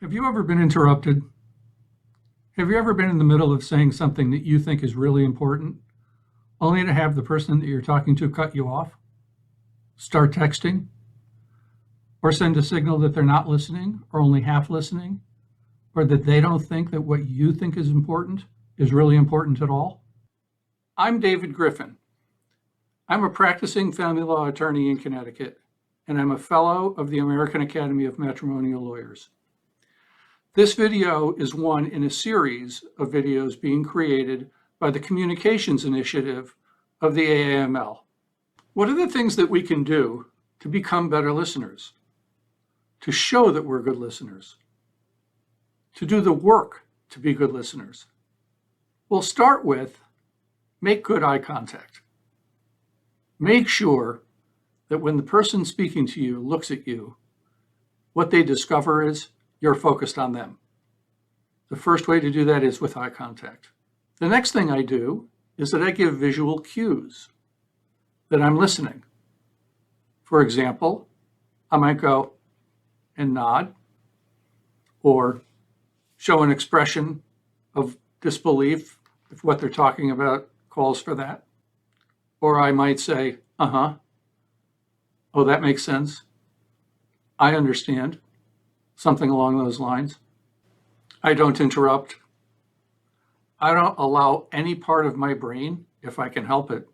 Have you ever been interrupted? Have you ever been in the middle of saying something that you think is really important, only to have the person that you're talking to cut you off, start texting, or send a signal that they're not listening or only half listening, or that they don't think that what you think is really important at all? I'm David Griffin. I'm a practicing family law attorney in Connecticut, and I'm a fellow of the American Academy of Matrimonial Lawyers. This video is one in a series of videos being created by the Communications Initiative of the Aaml. What are the things that we can do to become better listeners? To show that we're good listeners? To do the work to be good listeners? We'll start with make good eye contact. Make sure that when the person speaking to you looks at you, what they discover is you're focused on them. The first way to do that is with eye contact. The next thing I do is that I give visual cues that I'm listening. For example, I might go and nod or show an expression of disbelief if what they're talking about calls for that. Or I might say, oh, that makes sense. I understand. Something along those lines. I don't interrupt. I don't allow any part of my brain, if I can help it,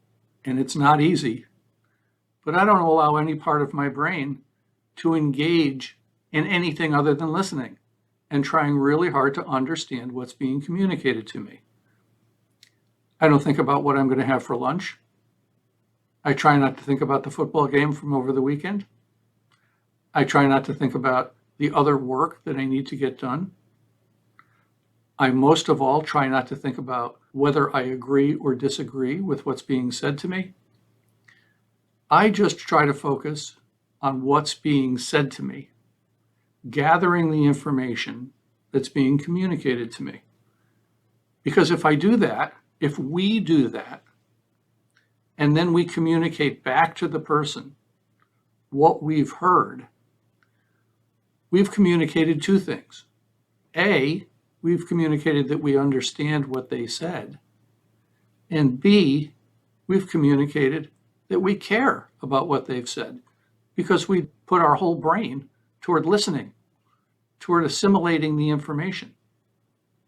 and it's not easy, but I don't allow any part of my brain to engage in anything other than listening and trying really hard to understand what's being communicated to me. I don't think about what I'm going to have for lunch. I try not to think about the football game from over the weekend. I try not to think about the other work that I need to get done. I most of all try not to think about whether I agree or disagree with what's being said to me. I just try to focus on what's being said to me, gathering the information that's being communicated to me. Because if I do that, if we do that, and then we communicate back to the person what we've heard, we've communicated two things. A, we've communicated that we understand what they said. And B, we've communicated that we care about what they've said because we put our whole brain toward listening, toward assimilating the information,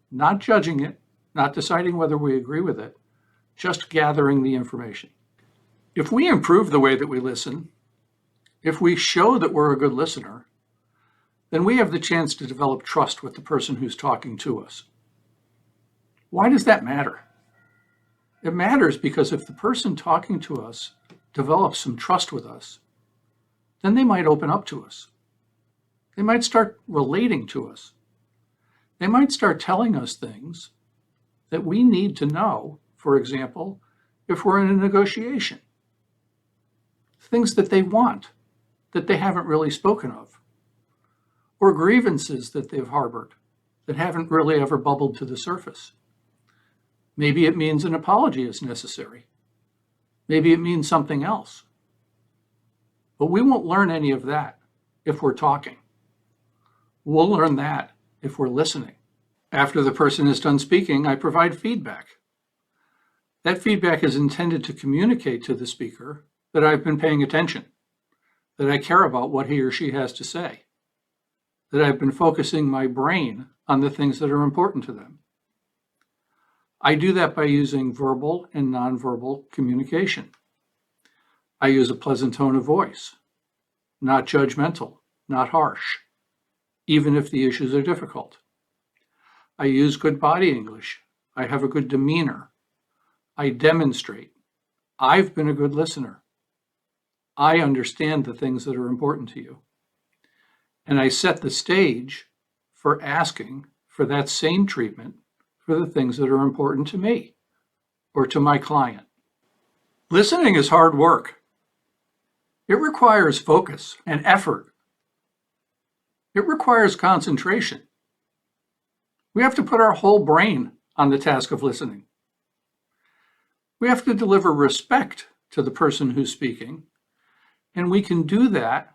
not judging it, not deciding whether we agree with it, just gathering the information. If we improve the way that we listen, if we show that we're a good listener, then we have the chance to develop trust with the person who's talking to us. Why does that matter? It matters because if the person talking to us develops some trust with us, then they might open up to us. They might start relating to us. They might start telling us things that we need to know, for example, if we're in a negotiation. Things that they want, that they haven't really spoken of. Or grievances that they've harbored that haven't really ever bubbled to the surface. Maybe it means an apology is necessary. Maybe it means something else. But we won't learn any of that if we're talking. We'll learn that if we're listening. After the person is done speaking, I provide feedback. That feedback is intended to communicate to the speaker that I've been paying attention, that I care about what he or she has to say, that I've been focusing my brain on the things that are important to them. I do that by using verbal and nonverbal communication. I use a pleasant tone of voice, not judgmental, not harsh, even if the issues are difficult. I use good body English. I have a good demeanor. I demonstrate. I've been a good listener. I understand the things that are important to you. And I set the stage for asking for that same treatment for the things that are important to me or to my client. Listening is hard work. It requires focus and effort. It requires concentration. We have to put our whole brain on the task of listening. We have to deliver respect to the person who's speaking, and we can do that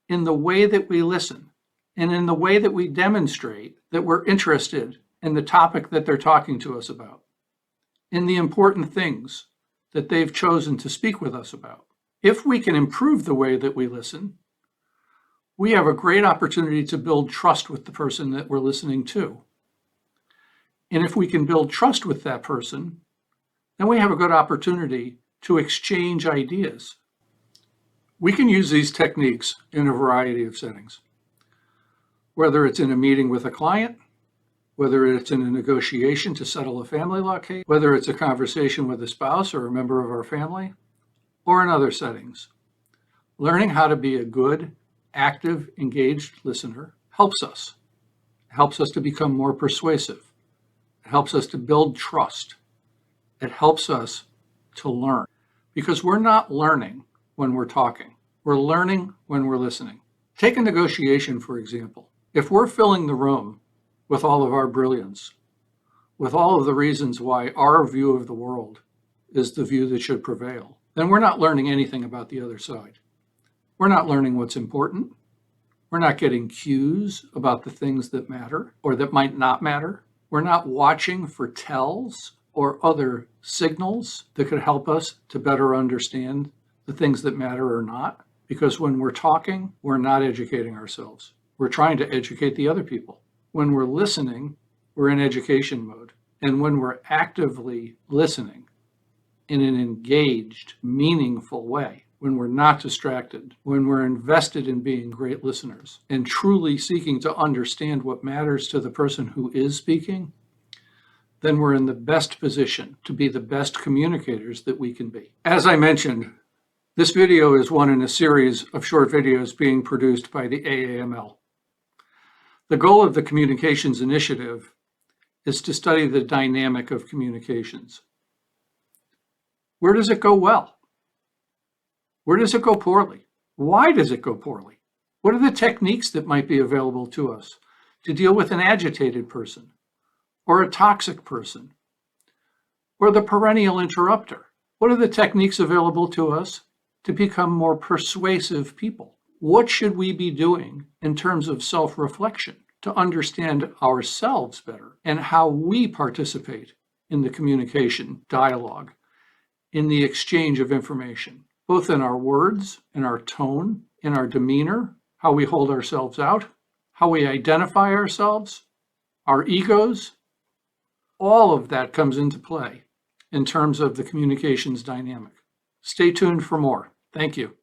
in the way that we listen, and in the way that we demonstrate that we're interested in the topic that they're talking to us about, in the important things that they've chosen to speak with us about. If we can improve the way that we listen, we have a great opportunity to build trust with the person that we're listening to. And if we can build trust with that person, then we have a good opportunity to exchange ideas. We can use these techniques in a variety of settings, whether it's in a meeting with a client, whether it's in a negotiation to settle a family law case, whether it's a conversation with a spouse or a member of our family, or in other settings. Learning how to be a good, active, engaged listener helps us. It helps us to become more persuasive. It helps us to build trust. It helps us to learn, because we're not learning when we're talking. We're learning when we're listening. Take a negotiation, for example. If we're filling the room with all of our brilliance, with all of the reasons why our view of the world is the view that should prevail, then we're not learning anything about the other side. We're not learning what's important. We're not getting cues about the things that matter or that might not matter. We're not watching for tells or other signals that could help us to better understand the things that matter or not. Because when we're talking, we're not educating ourselves. We're trying to educate the other people. When we're listening, we're in education mode. And when we're actively listening in an engaged, meaningful way, when we're not distracted, when we're invested in being great listeners and truly seeking to understand what matters to the person who is speaking, then we're in the best position to be the best communicators that we can be. As I mentioned, this video is one in a series of short videos being produced by the Aaml. The goal of the Communications Initiative is to study the dynamic of communications. Where does it go well? Where does it go poorly? Why does it go poorly? What are the techniques that might be available to us to deal with an agitated person, or a toxic person, or the perennial interrupter? What are the techniques available to us to become more persuasive people? What should we be doing in terms of self-reflection to understand ourselves better and how we participate in the communication dialogue, in the exchange of information, both in our words, in our tone, in our demeanor, how we hold ourselves out, how we identify ourselves, our egos? All of that comes into play in terms of the communications dynamic. Stay tuned for more. Thank you.